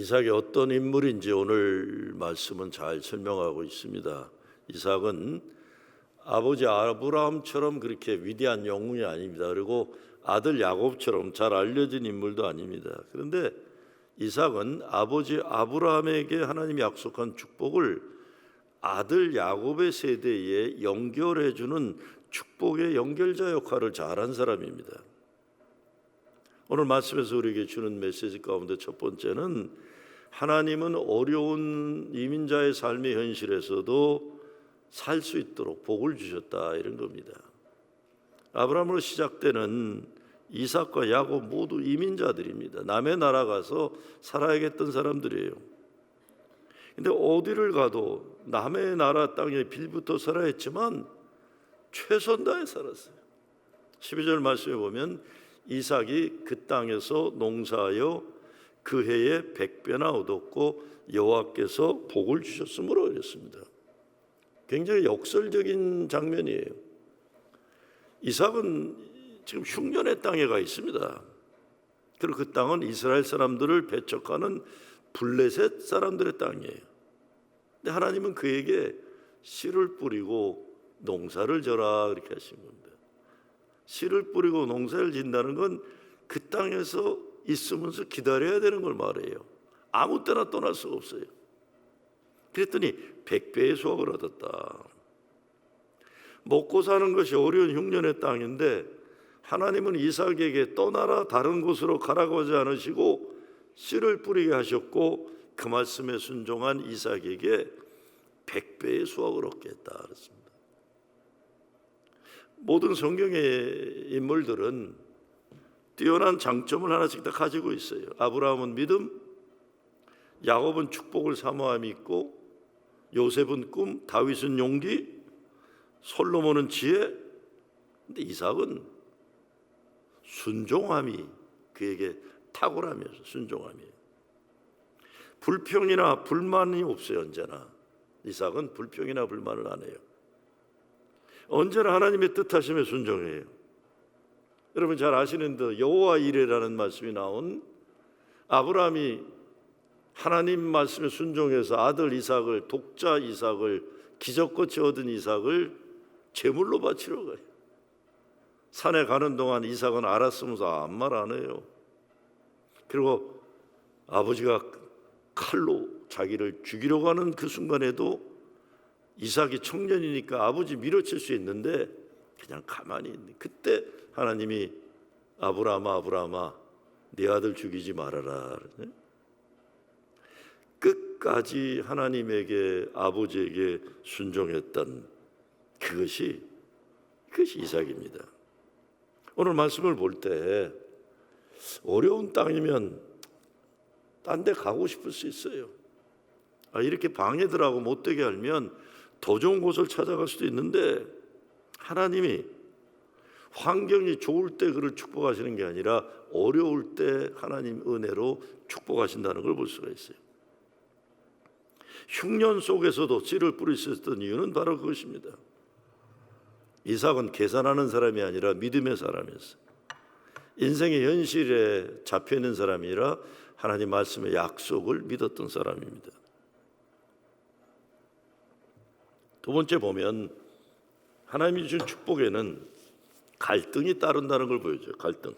이삭이 어떤 인물인지 오늘 말씀은 잘 설명하고 있습니다. 이삭은 아버지 아브라함처럼 그렇게 위대한 영웅이 아닙니다. 그리고 아들 야곱처럼 잘 알려진 인물도 아닙니다. 그런데 이삭은 아버지 아브라함에게 하나님이 약속한 축복을 아들 야곱의 세대에 연결해주는 축복의 연결자 역할을 잘한 사람입니다. 오늘 말씀에서 우리에게 주는 메시지 가운데 첫 번째는 하나님은 어려운 이민자의 삶의 현실에서도 살 수 있도록 복을 주셨다, 이런 겁니다. 아브라함으로 시작되는 이삭과 야곱 모두 이민자들입니다. 남의 나라 가서 살아야겠던 사람들이에요. 근데 어디를 가도 남의 나라 땅에 빌부터 살아야 했지만 최선 다해 살았어요. 12절 말씀에 보면 이삭이 그 땅에서 농사하여 그 해에 100배나 얻었고 여호와께서 복을 주셨으므로 그랬습니다. 굉장히 역설적인 장면이에요. 이삭은 지금 흉년의 땅에 가 있습니다. 그리고 그 땅은 이스라엘 사람들을 배척하는 블레셋 사람들의 땅이에요. 근데 하나님은 그에게 씨를 뿌리고 농사를 져라, 이렇게 하신 겁니다. 씨를 뿌리고 농사를 짓는다는 건 그 땅에서 있으면서 기다려야 되는 걸 말해요. 아무 때나 떠날 수가 없어요. 그랬더니 100배의 수확을 얻었다. 먹고 사는 것이 어려운 흉년의 땅인데 하나님은 이삭에게 떠나라, 다른 곳으로 가라고 하지 않으시고 씨를 뿌리게 하셨고 그 말씀에 순종한 이삭에게 100배의 수확을 얻게 했다 그랬습니다. 모든 성경의 인물들은 뛰어난 장점을 하나씩 다 가지고 있어요. 아브라함은 믿음, 야곱은 축복을 사모함이 있고, 요셉은 꿈, 다윗은 용기, 솔로몬은 지혜. 근데 이삭은 순종함이 그에게 탁월하면서 순종함이에요. 불평이나 불만이 없어요. 언제나 이삭은 불평이나 불만을 안 해요. 언제나 하나님의 뜻하심에 순종해요. 여러분 잘 아시는 듯 여호와 이레라는 말씀이 나온 아브라함이 하나님 말씀에 순종해서 아들 이삭을, 독자 이삭을, 기적같이 얻은 이삭을 제물로 바치러 가요. 산에 가는 동안 이삭은 알았으면서 아무 말 안 해요. 그리고 아버지가 칼로 자기를 죽이려고 하는 그 순간에도 이삭이 청년이니까 아버지 밀어칠 수 있는데 그냥 가만히 있는, 그때 하나님이 아브라함아, 아브라함아, 네 아들 죽이지 말아라. 끝까지 하나님에게, 아버지에게 순종했던 그것이 이삭입니다. 오늘 말씀을 볼 때 어려운 땅이면 딴 데 가고 싶을 수 있어요. 이렇게 방해들하고 못되게 하면 더 좋은 곳을 찾아갈 수도 있는데 하나님이 환경이 좋을 때 그를 축복하시는 게 아니라 어려울 때 하나님 은혜로 축복하신다는 걸 볼 수가 있어요. 흉년 속에서도 씨를 뿌릴 수 있었던 이유는 바로 그것입니다. 이삭은 계산하는 사람이 아니라 믿음의 사람이었어요. 인생의 현실에 잡혀있는 사람이 아니라 하나님 말씀의 약속을 믿었던 사람입니다. 두 번째 보면 하나님이 주신 축복에는 갈등이 따른다는 걸 보여줘요. 갈등.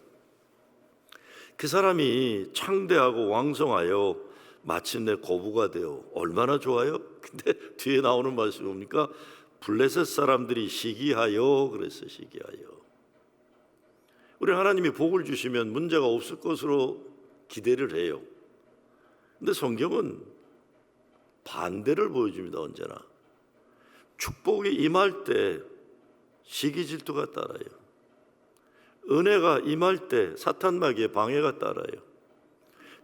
그 사람이 창대하고 왕성하여 마침내 거부가 되어 얼마나 좋아요? 근데 뒤에 나오는 말씀이 뭡니까? 블레셋 사람들이 시기하여 그랬어요. 시기하여. 우리 하나님이 복을 주시면 문제가 없을 것으로 기대를 해요. 근데 성경은 반대를 보여줍니다. 언제나 축복이 임할 때 시기 질투가 따라요. 은혜가 임할 때 사탄마귀의 방해가 따라요.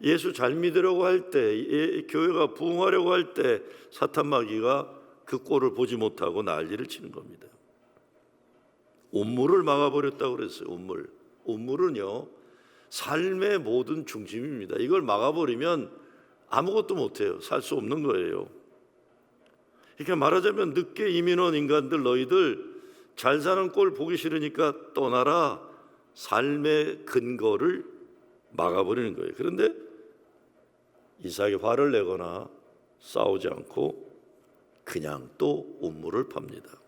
예수 잘 믿으려고 할 때, 교회가 부흥하려고 할 때 사탄마귀가 그 꼴을 보지 못하고 난리를 치는 겁니다. 온물을 막아버렸다고 그랬어요. 온물은요 삶의 모든 중심입니다. 이걸 막아버리면 아무것도 못해요. 살 수 없는 거예요. 그러니까 말하자면 늦게 이민 온 인간들, 너희들 잘 사는 꼴 보기 싫으니까 떠나라. 삶의 근거를 막아버리는 거예요. 그런데 이삭이 화를 내거나 싸우지 않고 그냥 또 우물을 팝니다.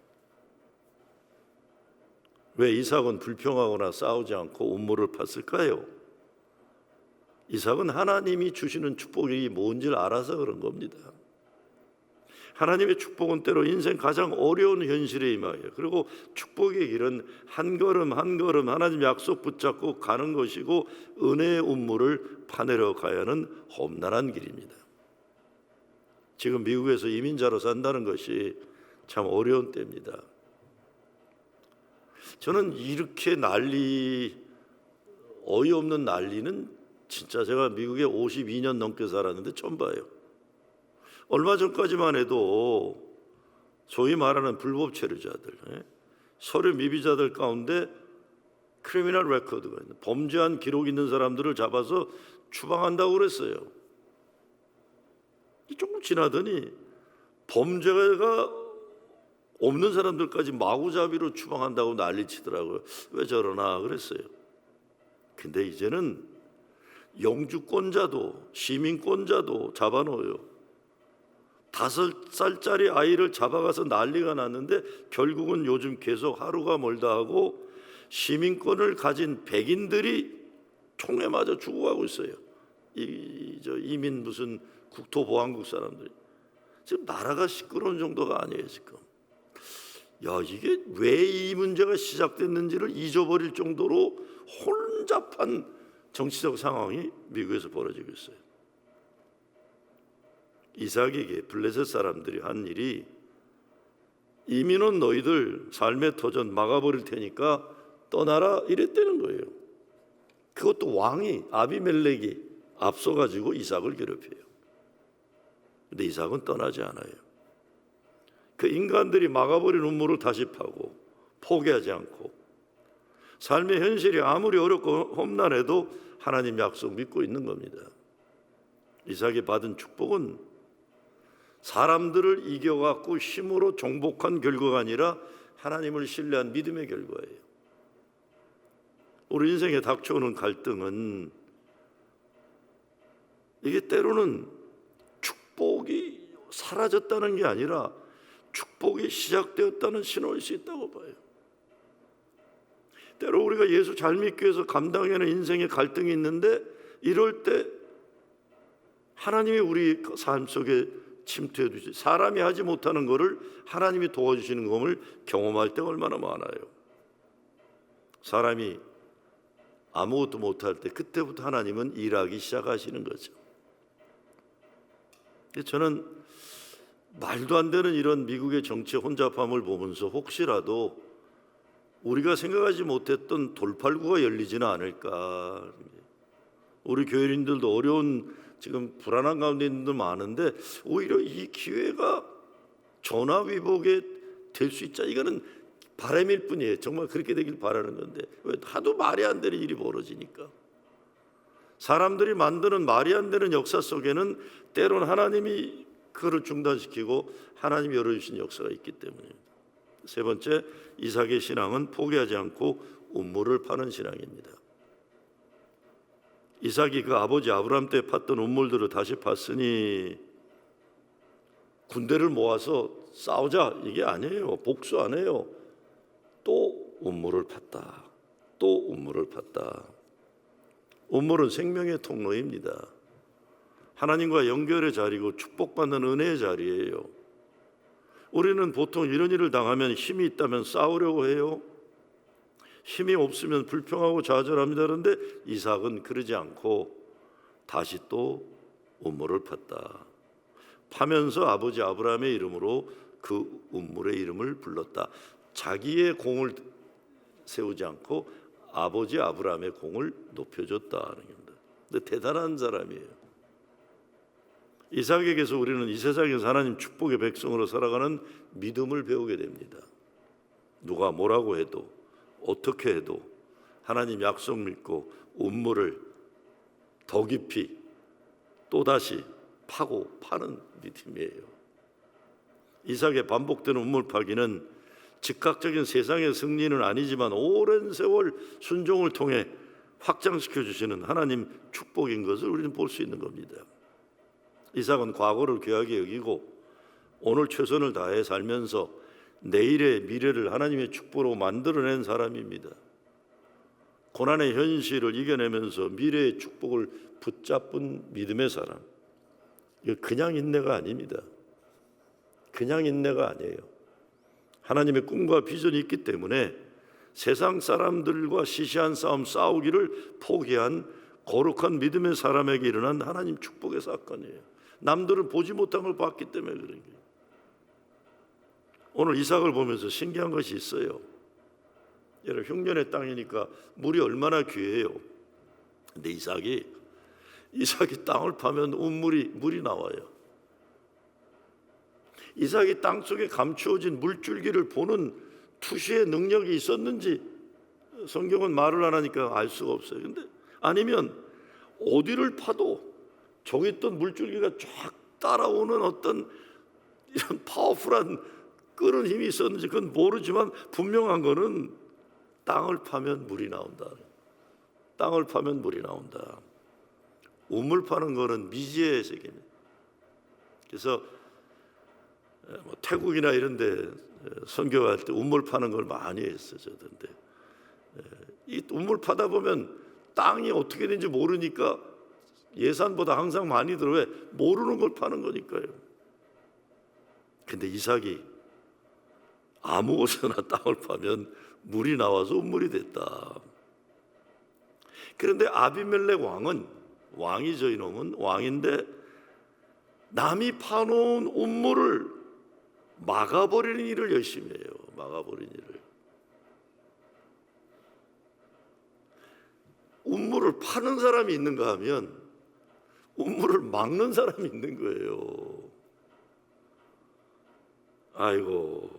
왜 이삭은 불평하거나 싸우지 않고 우물을 팠을까요? 이삭은 하나님이 주시는 축복이 뭔지를 알아서 그런 겁니다. 하나님의 축복은 때로 인생 가장 어려운 현실에 임하여, 그리고 축복의 길은 한 걸음 한 걸음 하나님 약속 붙잡고 가는 것이고 은혜의 우물을 파내려 가야 하는 험난한 길입니다. 지금 미국에서 이민자로 산다는 것이 참 어려운 때입니다. 저는 이렇게 어이없는 난리는 진짜 제가 미국에 52년 넘게 살았는데 처음 봐요. 얼마 전까지만 해도 소위 말하는 불법 체류자들, 서류 미비자들 가운데 크리미널 레코드가 있는, 범죄한 기록 있는 사람들을 잡아서 추방한다고 그랬어요. 조금 지나더니 범죄가 없는 사람들까지 마구잡이로 추방한다고 난리치더라고요. 왜 저러나 그랬어요. 근데 이제는 영주권자도 시민권자도 잡아놓아요. 5살짜리 아이를 잡아가서 난리가 났는데 결국은 요즘 계속 하루가 멀다 하고 시민권을 가진 백인들이 총에 맞아 죽어가고 있어요. 이민 무슨 국토보안국 사람들이. 지금 나라가 시끄러운 정도가 아니에요 지금. 이게 왜 이 문제가 시작됐는지를 잊어버릴 정도로 혼잡한 정치적 상황이 미국에서 벌어지고 있어요. 이삭에게 블레셋 사람들이 한 일이, 이민은 너희들 삶의 터전 막아버릴 테니까 떠나라 이랬다는 거예요. 그것도 왕이 아비멜렉이 앞서가지고 이삭을 괴롭혀요. 근데 이삭은 떠나지 않아요. 그 인간들이 막아버린 음모를 다시 파고 포기하지 않고 삶의 현실이 아무리 어렵고 험난해도 하나님 약속 믿고 있는 겁니다. 이삭이 받은 축복은 사람들을 이겨갖고 힘으로 정복한 결과가 아니라 하나님을 신뢰한 믿음의 결과예요. 우리 인생에 닥쳐오는 갈등은 이게 때로는 축복이 사라졌다는 게 아니라 축복이 시작되었다는 신호일 수 있다고 봐요. 때로 우리가 예수 잘 믿기 위해서 감당해야 하는 인생의 갈등이 있는데, 이럴 때 하나님이 우리 삶 속에 침투해 주시, 사람이 하지 못하는 것을 하나님이 도와주시는 것을 경험할 때가 얼마나 많아요. 사람이 아무것도 못할 때 그때부터 하나님은 일하기 시작하시는 거죠. 저는 말도 안 되는 이런 미국의 정치의 혼잡함을 보면서 혹시라도 우리가 생각하지 못했던 돌팔구가 열리지는 않을까. 우리 교인들도 어려운 지금 불안한 가운데 있는 분들 많은데 오히려 이 기회가 전화위복에 될 수 있자, 이거는 바람일 뿐이에요. 정말 그렇게 되길 바라는 건데 왜 하도 말이 안 되는 일이 벌어지니까. 사람들이 만드는 말이 안 되는 역사 속에는 때론 하나님이 그를 중단시키고 하나님이 열어주신 역사가 있기 때문입니다. 세 번째, 이삭의 신앙은 포기하지 않고 우물을 파는 신앙입니다. 이삭이 그 아버지 아브라함 때 팠던 우물들을 다시 팠으니 군대를 모아서 싸우자 이게 아니에요. 복수 안 해요. 또 우물을 팠다. 또 우물을 팠다. 우물은 생명의 통로입니다. 하나님과 연결의 자리고 축복받는 은혜의 자리예요. 우리는 보통 이런 일을 당하면 힘이 있다면 싸우려고 해요. 힘이 없으면 불평하고 좌절합니다. 그런데 이삭은 그러지 않고 다시 또 우물을 팠다. 파면서 아버지 아브라함의 이름으로 그 우물의 이름을 불렀다. 자기의 공을 세우지 않고 아버지 아브라함의 공을 높여줬다는 겁니다. 근데 대단한 사람이에요. 이삭에게서 우리는 이 세상에서 하나님 축복의 백성으로 살아가는 믿음을 배우게 됩니다. 누가 뭐라고 해도 어떻게 해도 하나님 약속 믿고 우물을 더 깊이 또다시 파고 파는 믿음이에요. 이삭의 반복되는 우물 파기는 즉각적인 세상의 승리는 아니지만 오랜 세월 순종을 통해 확장시켜 주시는 하나님 축복인 것을 우리는 볼 수 있는 겁니다. 이삭은 과거를 귀하게 여기고 오늘 최선을 다해 살면서 내일의 미래를 하나님의 축복으로 만들어낸 사람입니다. 고난의 현실을 이겨내면서 미래의 축복을 붙잡은 믿음의 사람. 이거 그냥 인내가 아닙니다. 그냥 인내가 아니에요. 하나님의 꿈과 비전이 있기 때문에 세상 사람들과 시시한 싸움 싸우기를 포기한 거룩한 믿음의 사람에게 일어난 하나님 축복의 사건이에요. 남들은 보지 못한 걸 봤기 때문에 그런 거예요. 오늘 이삭을 보면서 신기한 것이 있어요. 여러분, 흉년의 땅이니까 물이 얼마나 귀해요. 근데 이삭이 땅을 파면 물이 나와요. 이삭이 땅 속에 감추어진 물줄기를 보는 투시의 능력이 있었는지 성경은 말을 안 하니까 알 수가 없어요. 근데 아니면 어디를 파도 저기 있던 물줄기가 쫙 따라오는 어떤 이런 파워풀한 끄는 힘이 있었는지 그건 모르지만 분명한 거는 땅을 파면 물이 나온다. 땅을 파면 물이 나온다. 우물 파는 거는 미지의 세계입니다. 그래서 뭐 태국이나 이런 데 선교할 때 우물 파는 걸 많이 했어요. 근데 이 우물 파다 보면 땅이 어떻게 되는지 모르니까 예산보다 항상 많이 들어. 왜? 모르는 걸 파는 거니까요. 근데 이삭이 아무 곳에나 땅을 파면 물이 나와서 우물이 됐다. 그런데 아비멜렉 왕이죠. 이놈은 왕인데 남이 파놓은 우물을 막아버리는 일을 열심히 해요. 막아버리는 일을. 우물을 파는 사람이 있는가 하면 우물을 막는 사람이 있는 거예요. 아이고,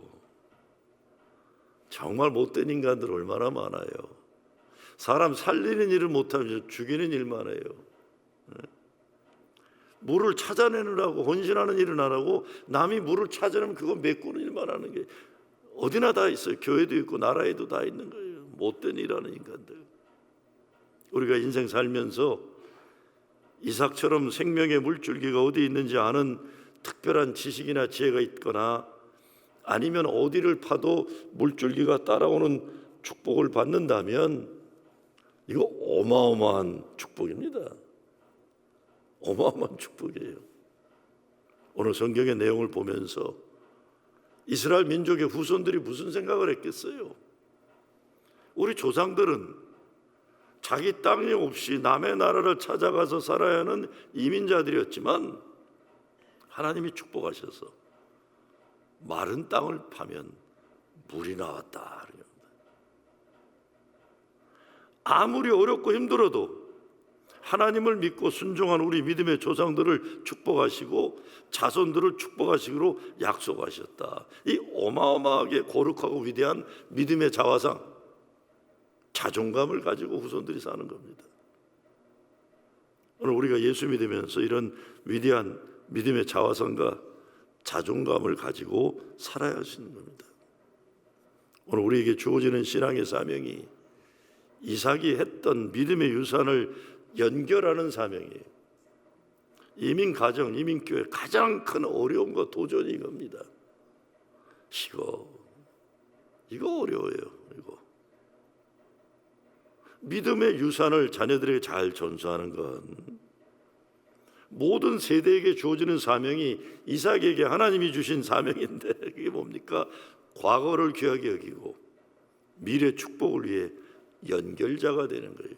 정말 못된 인간들 얼마나 많아요. 사람 살리는 일을 못하면 죽이는 일만 해요. 물을 찾아내느라고 헌신하는 일을 안 하고 남이 물을 찾아내면 그거 메꾸는 일만 하는 게 어디나 다 있어요. 교회도 있고 나라에도 다 있는 거예요. 못된 일하는 인간들. 우리가 인생 살면서 이삭처럼 생명의 물줄기가 어디 있는지 아는 특별한 지식이나 지혜가 있거나 아니면 어디를 파도 물줄기가 따라오는 축복을 받는다면 이거 어마어마한 축복입니다. 어마어마한 축복이에요. 오늘 성경의 내용을 보면서 이스라엘 민족의 후손들이 무슨 생각을 했겠어요? 우리 조상들은 자기 땅이 없이 남의 나라를 찾아가서 살아야 하는 이민자들이었지만 하나님이 축복하셔서 마른 땅을 파면 물이 나왔다. 아무리 어렵고 힘들어도 하나님을 믿고 순종한 우리 믿음의 조상들을 축복하시고 자손들을 축복하시기로 약속하셨다. 이 어마어마하게 거룩하고 위대한 믿음의 자화상, 자존감을 가지고 후손들이 사는 겁니다. 오늘 우리가 예수 믿으면서 이런 위대한 믿음의 자화상과 자존감을 가지고 살아야 하시는 겁니다. 오늘 우리에게 주어지는 신앙의 사명이 이삭이 했던 믿음의 유산을 연결하는 사명이에요. 이민 가정, 이민 교회 가장 큰 어려움과 도전이 이겁니다. 이거 어려워요. 이거 믿음의 유산을 자녀들에게 잘 전수하는 건 모든 세대에게 주어지는 사명이 이삭에게 하나님이 주신 사명인데 그게 뭡니까? 과거를 귀하게 여기고 미래 축복을 위해 연결자가 되는 거예요.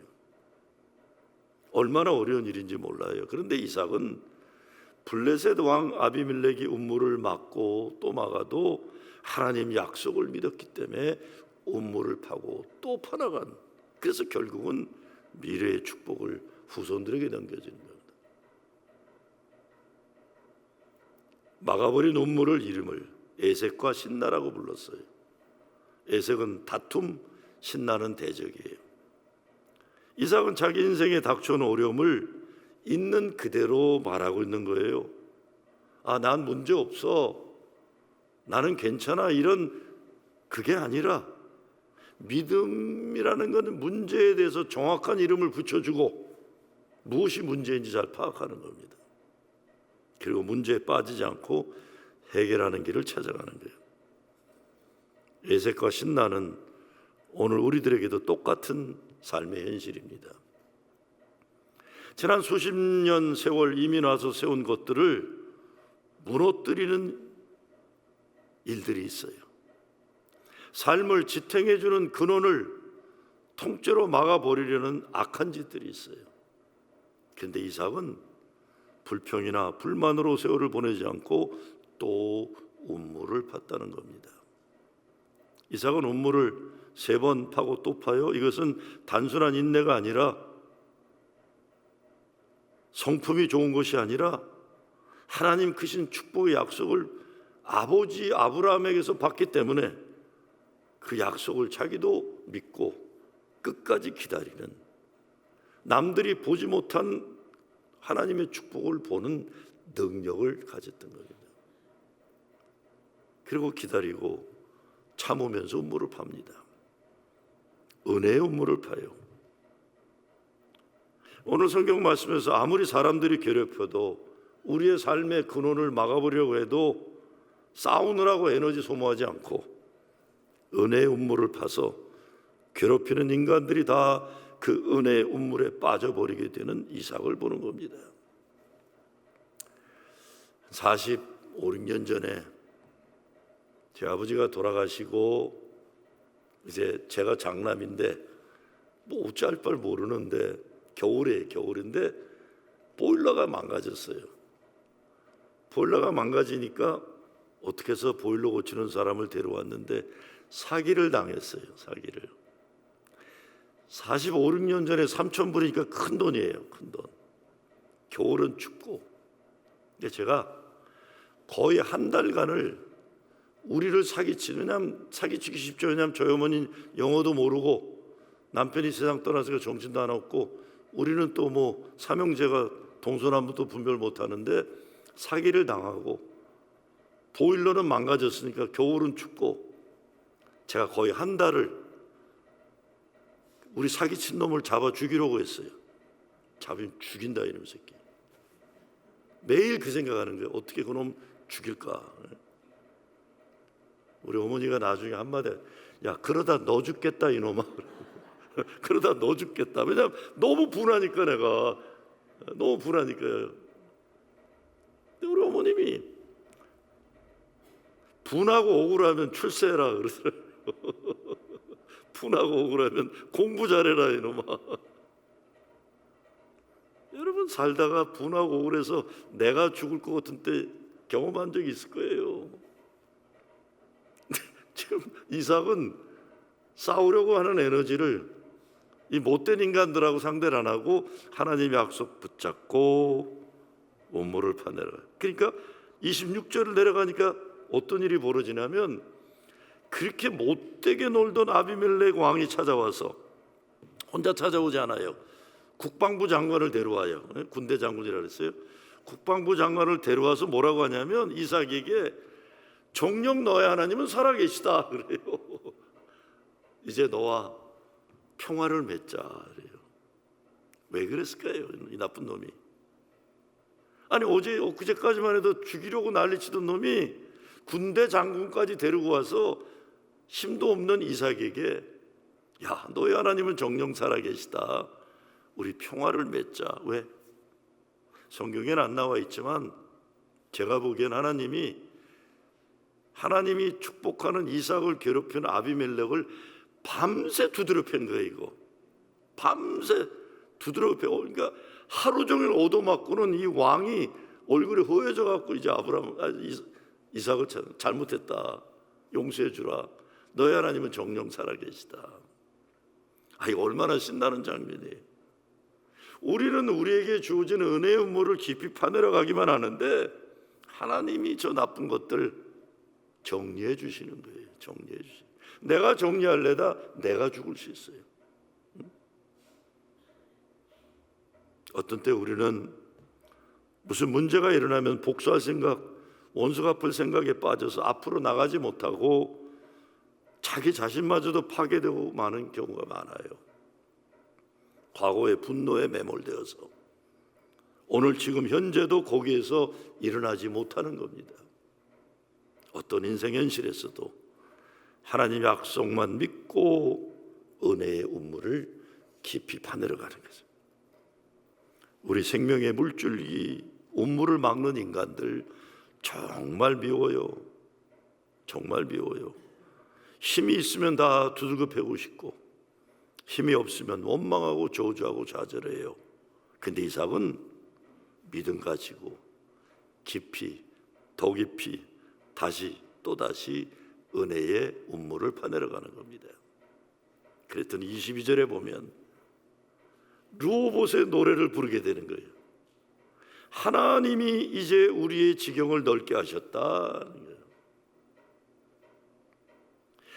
얼마나 어려운 일인지 몰라요. 그런데 이삭은 블레셋 왕 아비멜렉이 음물을 막고 또 막아도 하나님 약속을 믿었기 때문에 음물을 파고 또 파나간, 그래서 결국은 미래의 축복을 후손들에게 넘겨지는 겁니다. 막아버린 음물을 이름을 에색과 신나라고 불렀어요. 에색은 다툼, 신나는 대적이에요. 이삭은 자기 인생에 닥쳐온 어려움을 있는 그대로 말하고 있는 거예요. 난 문제 없어, 나는 괜찮아, 이런 그게 아니라 믿음이라는 것은 문제에 대해서 정확한 이름을 붙여주고 무엇이 문제인지 잘 파악하는 겁니다. 그리고 문제에 빠지지 않고 해결하는 길을 찾아가는 거예요. 에색과 신나는 오늘 우리들에게도 똑같은 삶의 현실입니다. 지난 수십 년 세월 이민 와서 세운 것들을 무너뜨리는 일들이 있어요. 삶을 지탱해주는 근원을 통째로 막아버리려는 악한 짓들이 있어요. 그런데 이삭은 불평이나 불만으로 세월을 보내지 않고 또 운물을 팠다는 겁니다. 이삭은 운물을 3번 파고 또 파요. 이것은 단순한 인내가 아니라, 성품이 좋은 것이 아니라 하나님 크신 축복의 약속을 아버지 아브라함에게서 받기 때문에 그 약속을 자기도 믿고 끝까지 기다리는, 남들이 보지 못한 하나님의 축복을 보는 능력을 가졌던 겁니다. 그리고 기다리고 참으면서 운물을 팝니다. 은혜의 운물을 파요. 오늘 성경 말씀에서 아무리 사람들이 괴롭혀도, 우리의 삶의 근원을 막아보려고 해도 싸우느라고 에너지 소모하지 않고 은혜의 운물을 파서 괴롭히는 인간들이 다 그 은혜의 운물에 빠져버리게 되는 이삭을 보는 겁니다. 45, 6년 전에 제 아버지가 돌아가시고 이제 제가 장남인데 뭐 어찌할 바를 모르는데 겨울인데 보일러가 망가졌어요. 보일러가 망가지니까 어떻게 해서 보일러 고치는 사람을 데려왔는데 사기를 당했어요. 사기를. 45, 6년 전에 3,000불이니까 큰 돈이에요. 큰 돈. 겨울은 춥고. 근데 제가 거의 한 달간을 우리를 사기치기 쉽죠. 왜냐하면 저희 어머니는 영어도 모르고 남편이 세상 떠나서 정신도 안 없고, 우리는 또 뭐 삼형제가 동서남북도 분별 못하는데 사기를 당하고, 보일러는 망가졌으니까 겨울은 춥고, 제가 거의 한 달을 우리 사기친 놈을 잡아 죽이려고 했어요. 잡으면 죽인다 이놈 새끼. 매일 그 생각하는 거예요. 어떻게 그놈 죽일까. 우리 어머니가 나중에 한마디, 야 그러다 너 죽겠다 이놈아. 그러다 너 죽겠다. 왜냐하면 너무 분하니까, 내가 너무 분하니까요. 근데 우리 어머님이 분하고 억울하면 출세해라 그러더라고요. 분하고 억울하면 공부 잘해라 이놈아. 여러분 살다가 분하고 억울해서 내가 죽을 것 같은 때 경험한 적이 있을 거예요. 지금 이삭은 싸우려고 하는 에너지를 이 못된 인간들하고 상대를 안 하고 하나님의 약속 붙잡고 운물을 파내라. 그러니까 26절을 내려가니까 어떤 일이 벌어지냐면, 그렇게 못되게 놀던 아비멜렉 왕이 찾아와서, 혼자 찾아오지 않아요. 국방부 장관을 데려와요. 군대 장군이라 그랬어요. 국방부 장관을 데려와서 뭐라고 하냐면, 이삭에게 정녕 너의 하나님은 살아계시다 그래요. 이제 너와 평화를 맺자 그래요. 왜 그랬을까요? 이 나쁜 놈이. 아니 어제 엊그제까지만 해도 죽이려고 난리치던 놈이 군대 장군까지 데리고 와서 힘도 없는 이삭에게, 야 너희 하나님은 정녕 살아계시다, 우리 평화를 맺자. 왜? 성경에는 안 나와 있지만 제가 보기엔 하나님이 축복하는 이삭을 괴롭히는 아비멜렉을 밤새 두드려 팬 거예요. 이거 밤새 두드려 패. 그러니까 하루 종일 얻어맞고는 이 왕이 얼굴이 허해져 갖고, 이제 이삭을 잘못했다, 용서해 주라, 너희 하나님은 정녕 살아계시다. 이거 얼마나 신나는 장면이에요. 우리는 우리에게 주어진 은혜의 운물을 깊이 파내려 가기만 하는데, 하나님이 저 나쁜 것들 정리해 주시는 거예요. 정리해 주시. 내가 정리할래다 내가 죽을 수 있어요. 어떤 때 우리는 무슨 문제가 일어나면 복수할 생각, 원수 갚을 생각에 빠져서 앞으로 나가지 못하고 자기 자신마저도 파괴되고 마는 경우가 많아요. 과거의 분노에 매몰되어서 오늘 지금 현재도 거기에서 일어나지 못하는 겁니다. 어떤 인생 현실에서도 하나님의 약속만 믿고 은혜의 운물을 깊이 파내려 가는 거죠. 우리 생명의 물줄기, 운물을 막는 인간들 정말 미워요. 정말 미워요. 힘이 있으면 다 두들겨 패고 싶고, 힘이 없으면 원망하고 저주하고 좌절해요. 근데 이삭은 믿음 가지고 깊이, 더 깊이, 다시 또다시 은혜의 운물을 파내려 가는 겁니다. 그랬더니 22절에 보면 르호봇의 노래를 부르게 되는 거예요. 하나님이 이제 우리의 지경을 넓게 하셨다는 거예요.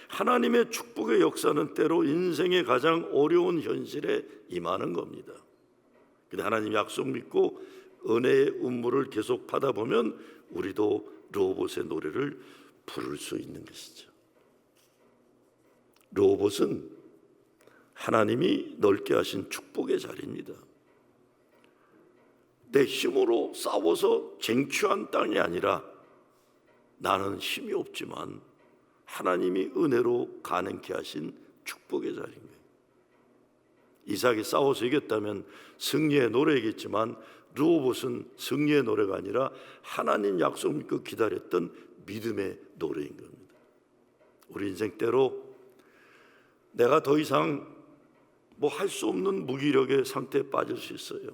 하나님의 축복의 역사는 때로 인생의 가장 어려운 현실에 임하는 겁니다. 근데 하나님 약속 믿고 은혜의 운물을 계속 받아보면 우리도 르호봇의 노래를 부를 수 있는 것이죠. 르호봇은 하나님이 넓게 하신 축복의 자리입니다. 내 힘으로 싸워서 쟁취한 땅이 아니라 나는 힘이 없지만 하나님이 은혜로 가능케 하신 축복의 자리입니다. 이삭이 싸워서 이겼다면 승리의 노래이겠지만 르호봇은 승리의 노래가 아니라 하나님 약속 믿고 기다렸던 믿음의 노래인 겁니다. 우리 인생 때로 내가 더 이상 뭐 할 수 없는 무기력의 상태에 빠질 수 있어요.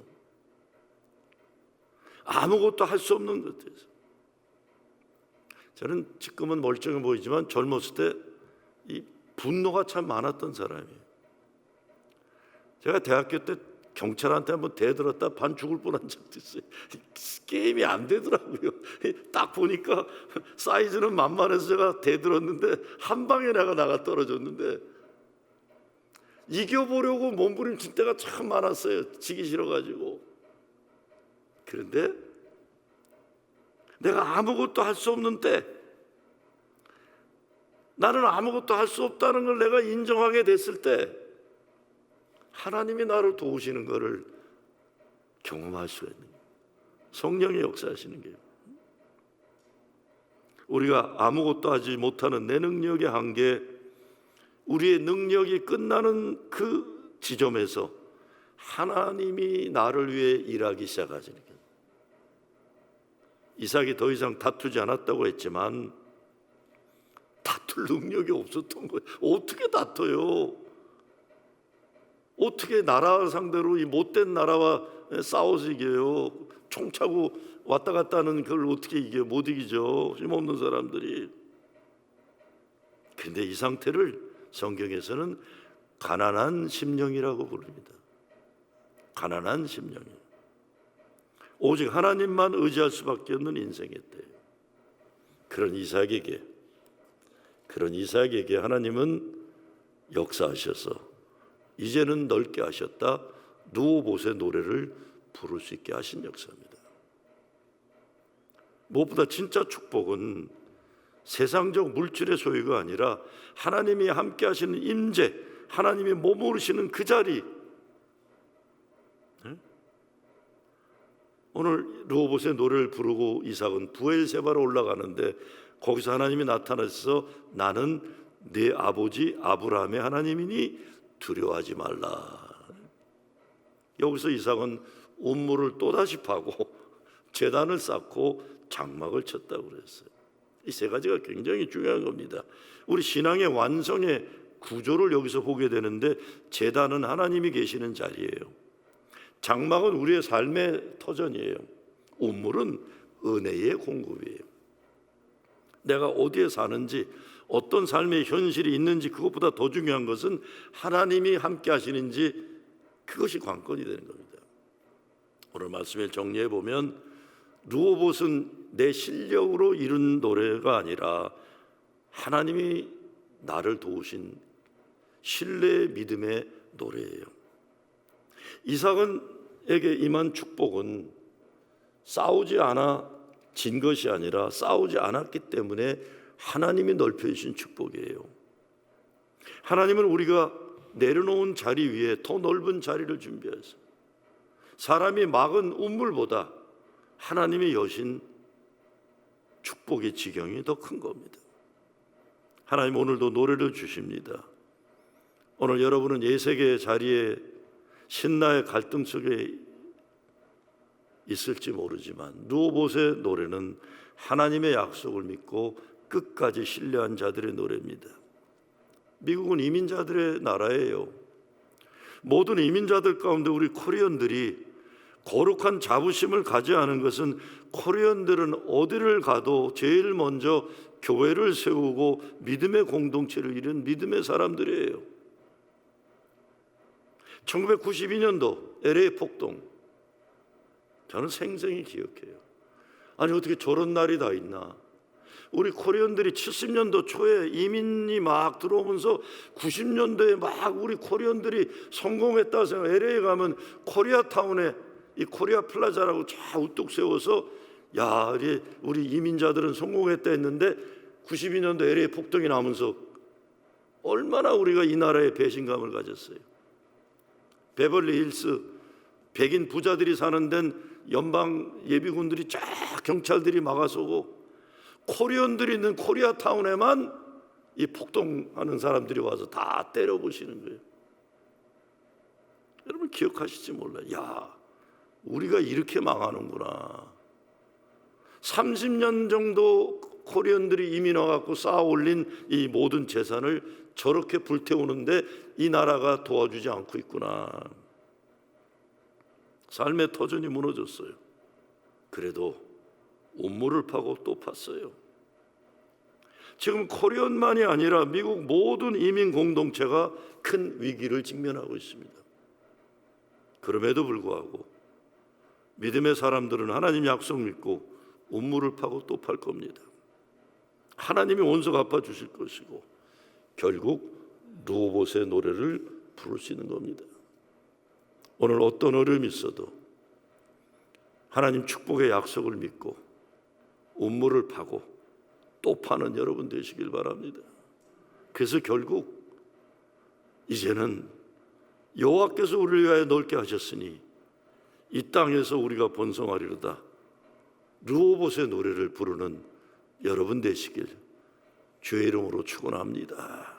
아무것도 할 수 없는 것들에서. 저는 지금은 멀쩡해 보이지만 젊었을 때 이 분노가 참 많았던 사람이에요. 제가 대학교 때 경찰한테 한번 대들었다 반 죽을 뻔한 적도 있어요. 게임이 안 되더라고요. 딱 보니까 사이즈는 만만해서 제가 대들었는데 한 방에 내가 나가 떨어졌는데 이겨보려고 몸부림칠 때가 참 많았어요. 지기 싫어가지고. 그런데 내가 아무것도 할 수 없는 때, 나는 아무것도 할 수 없다는 걸 내가 인정하게 됐을 때 하나님이 나를 도우시는 것을 경험할 수가 있는 거예요. 성령의 역사하시는 거예요. 우리가 아무것도 하지 못하는 내 능력의 한계, 우리의 능력이 끝나는 그 지점에서 하나님이 나를 위해 일하기 시작하시는 거예요. 이삭이 더 이상 다투지 않았다고 했지만 다툴 능력이 없었던 거예요. 어떻게 다퉈요? 어떻게 나라 상대로 이 못된 나라와 싸워서 이겨요? 총 차고 왔다 갔다 하는 그걸 어떻게 이겨요? 못 이기죠. 힘없는 사람들이. 근데 이 상태를 성경에서는 가난한 심령이라고 부릅니다. 가난한 심령이에요. 오직 하나님만 의지할 수밖에 없는 인생이었대요. 그런 이삭에게 하나님은 역사하셔서 이제는 넓게 하셨다. 르호봇의 노래를 부를 수 있게 하신 역사입니다. 무엇보다 진짜 축복은 세상적 물질의 소유가 아니라 하나님이 함께 하시는 임재, 하나님이 머무르시는 그 자리. 오늘 르호봇의 노래를 부르고 이삭은 부엘세바로 올라가는데 거기서 하나님이 나타나셔서 나는 네 아버지 아브라함의 하나님이니 두려워하지 말라. 여기서 이삭은 운물을 또다시 파고 제단을 쌓고 장막을 쳤다고 그랬어요. 이 세 가지가 굉장히 중요한 겁니다. 우리 신앙의 완성의 구조를 여기서 보게 되는데 제단은 하나님이 계시는 자리예요. 장막은 우리의 삶의 터전이에요. 운물은 은혜의 공급이에요. 내가 어디에 사는지 어떤 삶의 현실이 있는지 그것보다 더 중요한 것은 하나님이 함께 하시는지 그것이 관건이 되는 겁니다. 오늘 말씀을 정리해 보면 르호봇은 내 실력으로 이룬 노래가 아니라 하나님이 나를 도우신 신뢰의 믿음의 노래예요. 이삭에게 임한 축복은 싸우지 않아 진 것이 아니라 싸우지 않았기 때문에 하나님이 넓혀주신 축복이에요. 하나님은 우리가 내려놓은 자리 위에 더 넓은 자리를 준비하셔서 사람이 막은 운물보다 하나님이 여신 축복의 지경이 더 큰 겁니다. 하나님 오늘도 노래를 주십니다. 오늘 여러분은 예색의 자리에 신나의 갈등 속에 있을지 모르지만 누오봇의 노래는 하나님의 약속을 믿고 끝까지 신뢰한 자들의 노래입니다. 미국은 이민자들의 나라예요. 모든 이민자들 가운데 우리 코리안들이 거룩한 자부심을 가져야 하는 것은 코리안들은 어디를 가도 제일 먼저 교회를 세우고 믿음의 공동체를 이룬 믿음의 사람들이에요. 1992년도 LA 폭동, 저는 생생히 기억해요. 아니 어떻게 저런 날이 다 있나. 우리 코리안들이 70년도 초에 이민이 막 들어오면서 90년도에 막 우리 코리안들이 성공했다 생각. LA에 가면 코리아타운에 이 코리아 플라자라고 쫙 우뚝 세워서 야 우리 이민자들은 성공했다 했는데 92년도 LA 폭동이 나면서 얼마나 우리가 이 나라에 배신감을 가졌어요. 베벌리 힐스 백인 부자들이 사는 데는 연방 예비군들이 쫙 경찰들이 막아서고 코리안들이 있는 코리아타운에만 이 폭동하는 사람들이 와서 다 때려부시는 거예요. 여러분 기억하실지 몰라요. 야, 우리가 이렇게 망하는구나. 30년 정도 코리안들이 이민 와갖고 쌓아 올린 이 모든 재산을 저렇게 불태우는데 이 나라가 도와주지 않고 있구나. 삶의 터전이 무너졌어요. 그래도 운물을 파고 또 팠어요. 지금 코리안만이 아니라 미국 모든 이민 공동체가 큰 위기를 직면하고 있습니다. 그럼에도 불구하고 믿음의 사람들은 하나님 약속 믿고 운물을 파고 또 팔 겁니다. 하나님이 원수 갚아주실 것이고 결국 누오봇의 노래를 부를 수 있는 겁니다. 오늘 어떤 어려움이 있어도 하나님 축복의 약속을 믿고 운물을 파고 또 파는 여러분 되시길 바랍니다. 그래서 결국 이제는 여호와께서 우리를 위하여 넓게 하셨으니 이 땅에서 우리가 번성하리로다. 누오봇의 노래를 부르는 여러분 되시길 주의 이름으로 축원합니다.